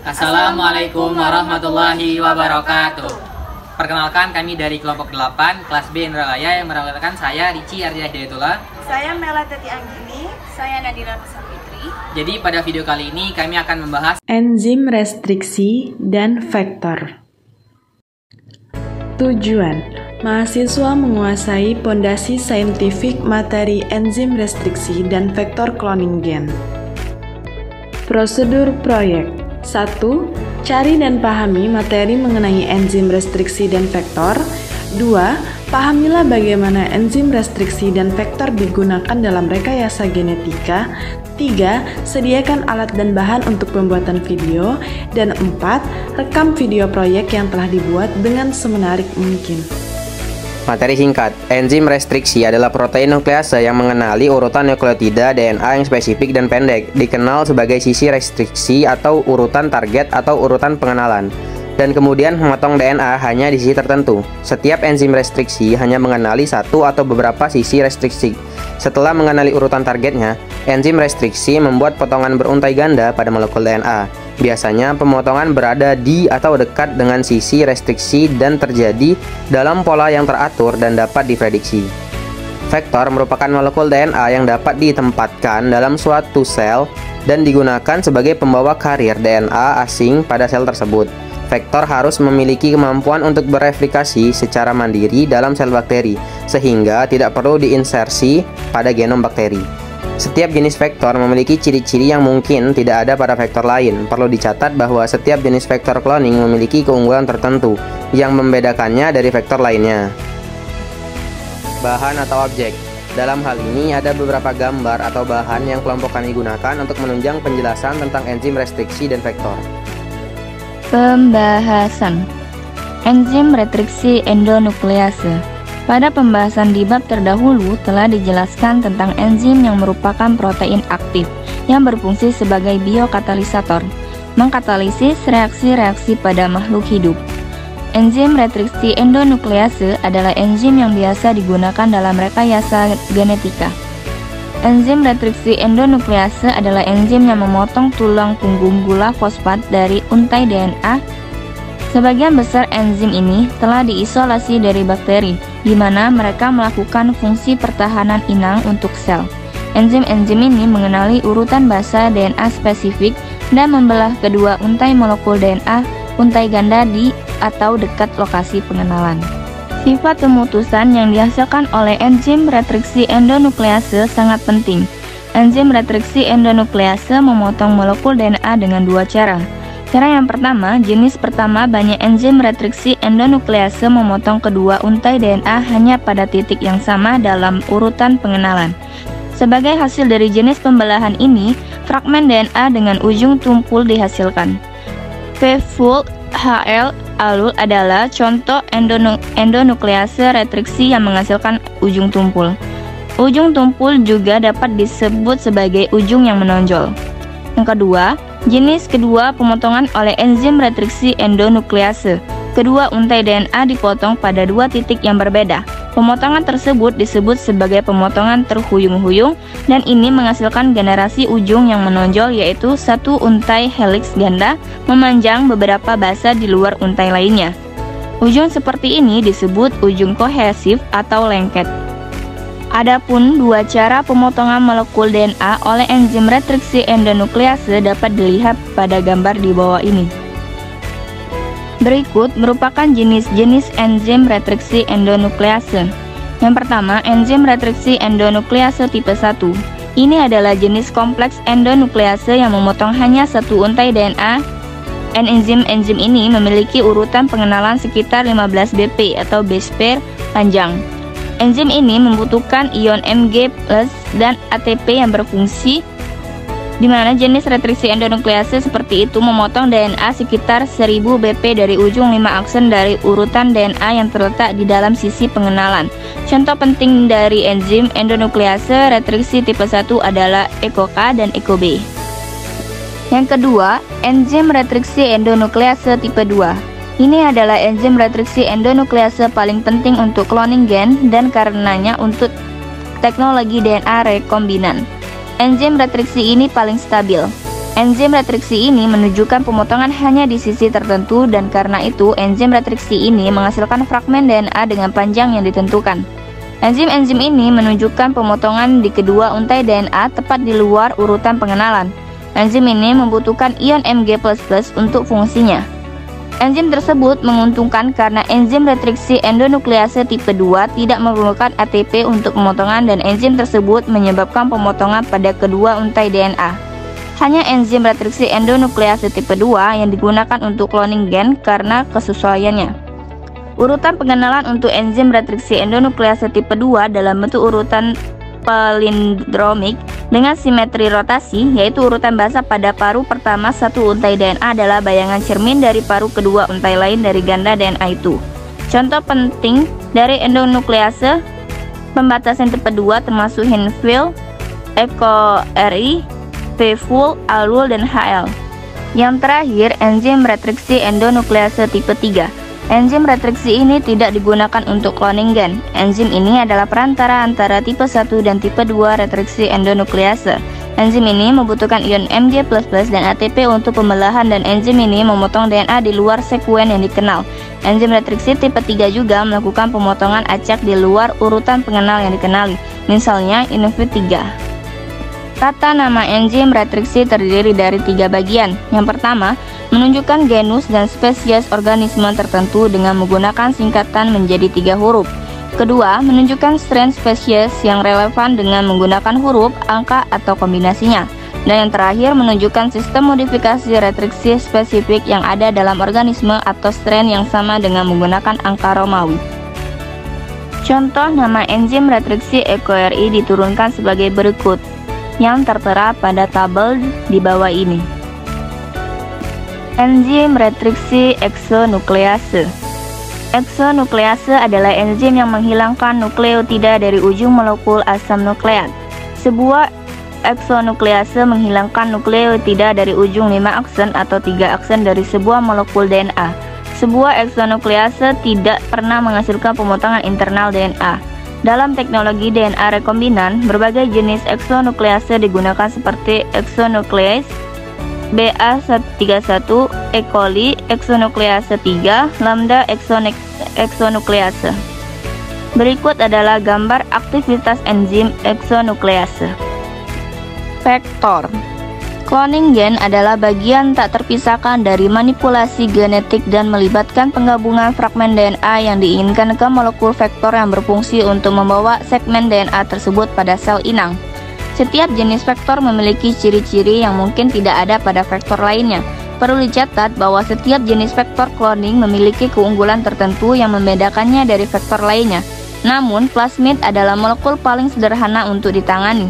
Assalamualaikum warahmatullahi wabarakatuh. Perkenalkan, kami dari kelompok 8 kelas B Indralaya yang merawatkan saya Rici Ardiah Hidayatullah. Saya Mela Teti Anggini. Saya Nadira Fitri. Jadi pada video kali ini kami akan membahas enzim restriksi dan vektor. Tujuan: mahasiswa menguasai pondasi saintifik materi enzim restriksi dan vektor cloning gen. Prosedur proyek: 1. Cari dan pahami materi mengenai enzim restriksi dan vektor. 2. Pahamilah bagaimana enzim restriksi dan vektor digunakan dalam rekayasa genetika. 3. Sediakan alat dan bahan untuk pembuatan video. Dan 4. Rekam video proyek yang telah dibuat dengan semenarik mungkin. Materi singkat, enzim restriksi adalah protein nuklease yang mengenali urutan nukleotida DNA yang spesifik dan pendek, dikenal sebagai sisi restriksi atau urutan target atau urutan pengenalan, dan kemudian memotong DNA hanya di sisi tertentu. Setiap enzim restriksi hanya mengenali satu atau beberapa sisi restriksi. Setelah mengenali urutan targetnya, enzim restriksi membuat potongan beruntai ganda pada molekul DNA. Biasanya pemotongan berada di atau dekat dengan sisi restriksi dan terjadi dalam pola yang teratur dan dapat diprediksi. Vektor merupakan molekul DNA yang dapat ditempatkan dalam suatu sel dan digunakan sebagai pembawa karir DNA asing pada sel tersebut. Vektor harus memiliki kemampuan untuk bereplikasi secara mandiri dalam sel bakteri, sehingga tidak perlu diinsersi pada genom bakteri. Setiap jenis vektor memiliki ciri-ciri yang mungkin tidak ada pada vektor lain. Perlu dicatat bahwa setiap jenis vektor cloning memiliki keunggulan tertentu yang membedakannya dari vektor lainnya. Bahan atau objek. Dalam hal ini ada beberapa gambar atau bahan yang kelompok kami gunakan untuk menunjang penjelasan tentang enzim restriksi dan vektor. Pembahasan enzim restriksi endonuklease. Pada pembahasan di bab terdahulu telah dijelaskan tentang enzim yang merupakan protein aktif yang berfungsi sebagai biokatalisator, mengkatalisis reaksi-reaksi pada makhluk hidup. Enzim restriksi endonuklease adalah enzim yang biasa digunakan dalam rekayasa genetika. Enzim restriksi endonuklease adalah enzim yang memotong tulang punggung gula fosfat dari untai DNA. Sebagian besar enzim ini telah diisolasi dari bakteri, di mana mereka melakukan fungsi pertahanan inang untuk sel. Enzim-enzim ini mengenali urutan basa DNA spesifik dan membelah kedua untai molekul DNA untai ganda di atau dekat lokasi pengenalan. Sifat pemutusan yang dihasilkan oleh enzim restriksi endonuklease sangat penting. Enzim restriksi endonuklease memotong molekul DNA dengan dua cara. Cara yang pertama, jenis pertama banyak enzim restriksi endonuklease memotong kedua untai DNA hanya pada titik yang sama dalam urutan pengenalan. Sebagai hasil dari jenis pembelahan ini, fragmen DNA dengan ujung tumpul dihasilkan. V-full HL alul adalah contoh endonuklease restriksi yang menghasilkan ujung tumpul. Ujung tumpul juga dapat disebut sebagai ujung yang menonjol. Yang kedua, jenis kedua pemotongan oleh enzim restriksi endonuklease. Kedua untai DNA dipotong pada dua titik yang berbeda. Pemotongan tersebut disebut sebagai pemotongan terhuyung-huyung dan ini menghasilkan generasi ujung yang menonjol, yaitu satu untai helix ganda memanjang beberapa basa di luar untai lainnya. Ujung seperti ini disebut ujung kohesif atau lengket. Adapun dua cara pemotongan molekul DNA oleh enzim restriksi endonuklease dapat dilihat pada gambar di bawah ini. Berikut merupakan jenis-jenis enzim restriksi endonuklease. Yang pertama, enzim restriksi endonuklease tipe 1. Ini adalah jenis kompleks endonuklease yang memotong hanya satu untai DNA. Enzim-enzim ini memiliki urutan pengenalan sekitar 15 BP atau base pair panjang. Enzim ini membutuhkan ion Mg+ dan ATP yang berfungsi, di mana jenis restriksi endonuklease seperti itu memotong DNA sekitar 1000 BP dari ujung 5 aksen dari urutan DNA yang terletak di dalam sisi pengenalan. Contoh penting dari enzim endonuklease restriksi tipe 1 adalah ECOK dan ECOB. Yang kedua, enzim restriksi endonuklease tipe 2. Ini adalah enzim restriksi endonuklease paling penting untuk cloning gen dan karenanya untuk teknologi DNA rekombinan. Enzim restriksi ini paling stabil. Enzim retriksi ini menunjukkan pemotongan hanya di sisi tertentu, dan karena itu enzim retriksi ini menghasilkan fragmen DNA dengan panjang yang ditentukan. Enzim-enzim ini menunjukkan pemotongan di kedua untai DNA tepat di luar urutan pengenalan. Enzim ini membutuhkan ion Mg++ untuk fungsinya. Enzim tersebut menguntungkan karena enzim retriksi endonuklease tipe 2 tidak memerlukan ATP untuk pemotongan, dan enzim tersebut menyebabkan pemotongan pada kedua untai DNA. Hanya enzim retriksi endonuklease tipe 2 yang digunakan untuk cloning gen karena kesesuaiannya. Urutan pengenalan untuk enzim retriksi endonuklease tipe 2 dalam bentuk urutan palindromik dengan simetri rotasi, yaitu urutan basa pada paru pertama satu untai DNA adalah bayangan cermin dari paru kedua untai lain dari ganda DNA itu. Contoh penting dari endonuklease pembatasan tipe 2 termasuk Heinz-Field, EcoRI, P-Full, Alul, dan HL. Yang terakhir, enzim retriksi endonuklease tipe 3. Enzim retriksi ini tidak digunakan untuk cloning gen. Enzim ini adalah perantara antara tipe 1 dan tipe 2 retriksi endonuklease. Enzim ini membutuhkan ion Mg++ dan ATP untuk pembelahan, dan enzim ini memotong DNA di luar sekuen yang dikenal. Enzim retriksi tipe 3 juga melakukan pemotongan acak di luar urutan pengenal yang dikenali, misalnya INV3. Tata nama enzim retriksi terdiri dari 3 bagian. Yang pertama, menunjukkan genus dan spesies organisme tertentu dengan menggunakan singkatan menjadi 3 huruf. Kedua, menunjukkan strain spesies yang relevan dengan menggunakan huruf, angka, atau kombinasinya. Dan yang terakhir, menunjukkan sistem modifikasi retriksi spesifik yang ada dalam organisme atau strain yang sama dengan menggunakan angka Romawi. Contoh nama enzim retriksi EcoRI diturunkan sebagai berikut, yang tertera pada tabel di bawah ini. Enzim retriksi eksonuklease. Eksonuklease adalah enzim yang menghilangkan nukleotida dari ujung molekul asam nukleat. Sebuah eksonuklease menghilangkan nukleotida dari ujung 5 aksen atau 3 aksen dari sebuah molekul DNA. Sebuah eksonuklease tidak pernah menghasilkan pemotongan internal DNA. Dalam teknologi DNA rekombinan, berbagai jenis eksonuklease digunakan seperti exonuklease BA31, E. coli, eksonuklease 3, lambda eksonuklease. Berikut adalah gambar aktivitas enzim eksonuklease. Vektor. Cloning gen adalah bagian tak terpisahkan dari manipulasi genetik dan melibatkan penggabungan fragmen DNA yang diinginkan ke molekul vektor yang berfungsi untuk membawa segmen DNA tersebut pada sel inang. Setiap jenis vektor memiliki ciri-ciri yang mungkin tidak ada pada vektor lainnya. Perlu dicatat bahwa setiap jenis vektor cloning memiliki keunggulan tertentu yang membedakannya dari vektor lainnya. Namun, plasmid adalah molekul paling sederhana untuk ditangani.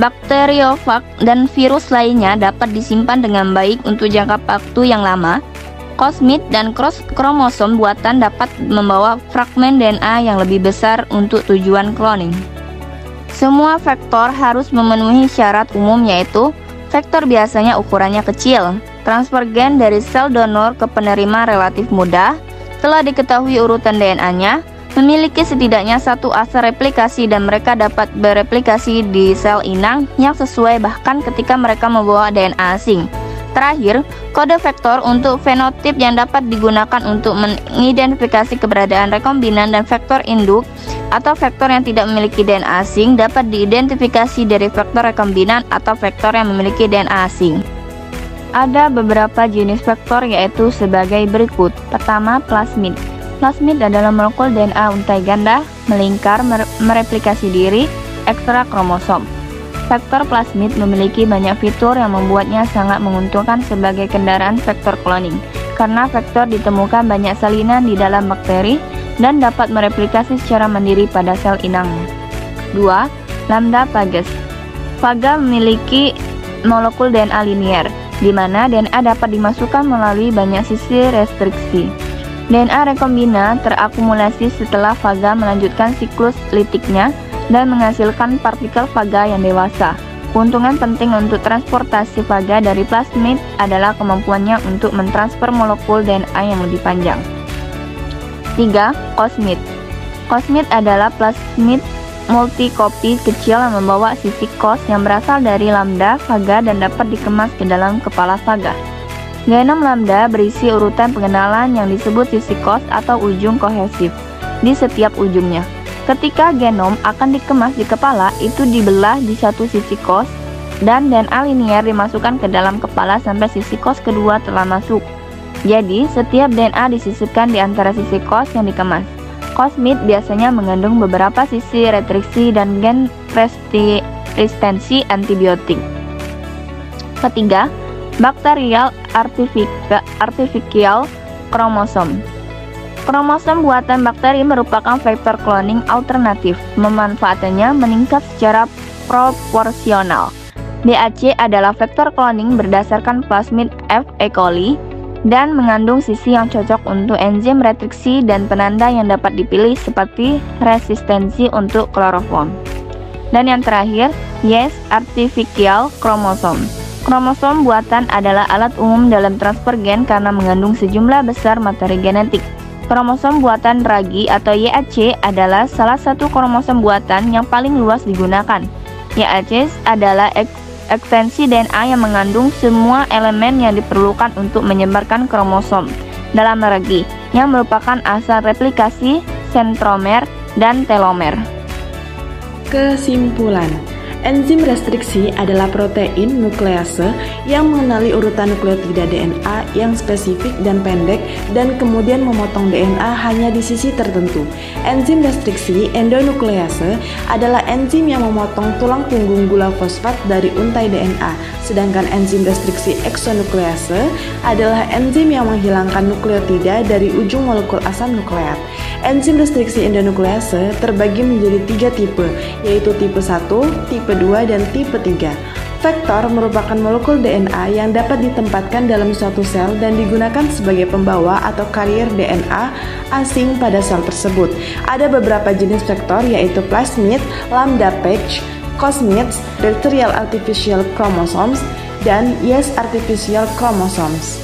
Bakteriofag dan virus lainnya dapat disimpan dengan baik untuk jangka waktu yang lama. Plasmid dan kromosom buatan dapat membawa fragmen DNA yang lebih besar untuk tujuan cloning. Semua vektor harus memenuhi syarat umum, yaitu vektor biasanya ukurannya kecil, transfer gen dari sel donor ke penerima relatif mudah, telah diketahui urutan DNA-nya, memiliki setidaknya satu asa replikasi dan mereka dapat bereplikasi di sel inang yang sesuai bahkan ketika mereka membawa DNA asing. Terakhir, kode vektor untuk fenotip yang dapat digunakan untuk mengidentifikasi keberadaan rekombinan dan vektor induk atau vektor yang tidak memiliki DNA asing dapat diidentifikasi dari vektor rekombinan atau vektor yang memiliki DNA asing. Ada beberapa jenis vektor yaitu sebagai berikut. Pertama, plasmid. Plasmid adalah molekul DNA untai ganda, melingkar, mereplikasi diri, ekstra kromosom. Vektor plasmid memiliki banyak fitur yang membuatnya sangat menguntungkan sebagai kendaraan vektor cloning, karena vektor ditemukan banyak salinan di dalam bakteri dan dapat mereplikasi secara mandiri pada sel inangnya. 2. Lambda phages. Phaga memiliki molekul DNA linier, di mana DNA dapat dimasukkan melalui banyak sisi restriksi. DNA rekombina terakumulasi setelah faga melanjutkan siklus litiknya dan menghasilkan partikel faga yang dewasa. Keuntungan penting untuk transportasi faga dari plasmid adalah kemampuannya untuk mentransfer molekul DNA yang lebih panjang. 3. Cosmid. Cosmid adalah plasmid multikopi kecil yang membawa sisi cos yang berasal dari lambda, vaga, dan dapat dikemas ke dalam kepala vaga. Genom lambda berisi urutan pengenalan yang disebut sisi cos atau ujung kohesif di setiap ujungnya. Ketika genom akan dikemas di kepala, itu dibelah di satu sisi cos dan DNA linier dimasukkan ke dalam kepala sampai sisi cos kedua telah masuk. Jadi, setiap DNA disisipkan di antara sisi cos yang dikemas. Cosmid biasanya mengandung beberapa sisi restriksi dan gen resistensi antibiotik. Ketiga, bakterial artificial kromosom. Kromosom buatan bakteri merupakan vektor cloning alternatif. Memanfaatannya meningkat secara proporsional. DAC adalah vektor cloning berdasarkan plasmid F. E. coli dan mengandung sisi yang cocok untuk enzim restriksi dan penanda yang dapat dipilih seperti resistensi untuk kloroform. Dan yang terakhir, Yes artificial kromosom. Kromosom buatan adalah alat umum dalam transfer gen karena mengandung sejumlah besar materi genetik. Kromosom buatan ragi atau YAC adalah salah satu kromosom buatan yang paling luas digunakan. YAC adalah ekstensi DNA yang mengandung semua elemen yang diperlukan untuk menyebarkan kromosom dalam ragi, yang merupakan asal replikasi, sentromer, dan telomer. Kesimpulan, enzim restriksi adalah protein nuklease yang mengenali urutan nukleotida DNA yang spesifik dan pendek dan kemudian memotong DNA hanya di sisi tertentu. Enzim restriksi endonuklease adalah enzim yang memotong tulang punggung gula fosfat dari untai DNA, sedangkan enzim restriksi eksonuklease adalah enzim yang menghilangkan nukleotida dari ujung molekul asam nukleat. Enzim restriksi endonuklease terbagi menjadi 3 tipe, yaitu tipe 1, tipe 2, dan tipe 3. Vektor merupakan molekul DNA yang dapat ditempatkan dalam suatu sel dan digunakan sebagai pembawa atau karier DNA asing pada sel tersebut. Ada beberapa jenis vektor yaitu plasmid, lambda patch, cosmids, bacterial artificial chromosomes, dan Yes artificial chromosomes.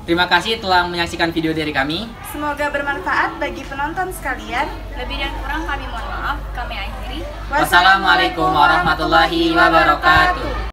Terima kasih telah menyaksikan video dari kami. Semoga bermanfaat bagi penonton sekalian. Lebih dan kurang kami mohon maaf. Kami akhiri. Wassalamualaikum warahmatullahi wabarakatuh.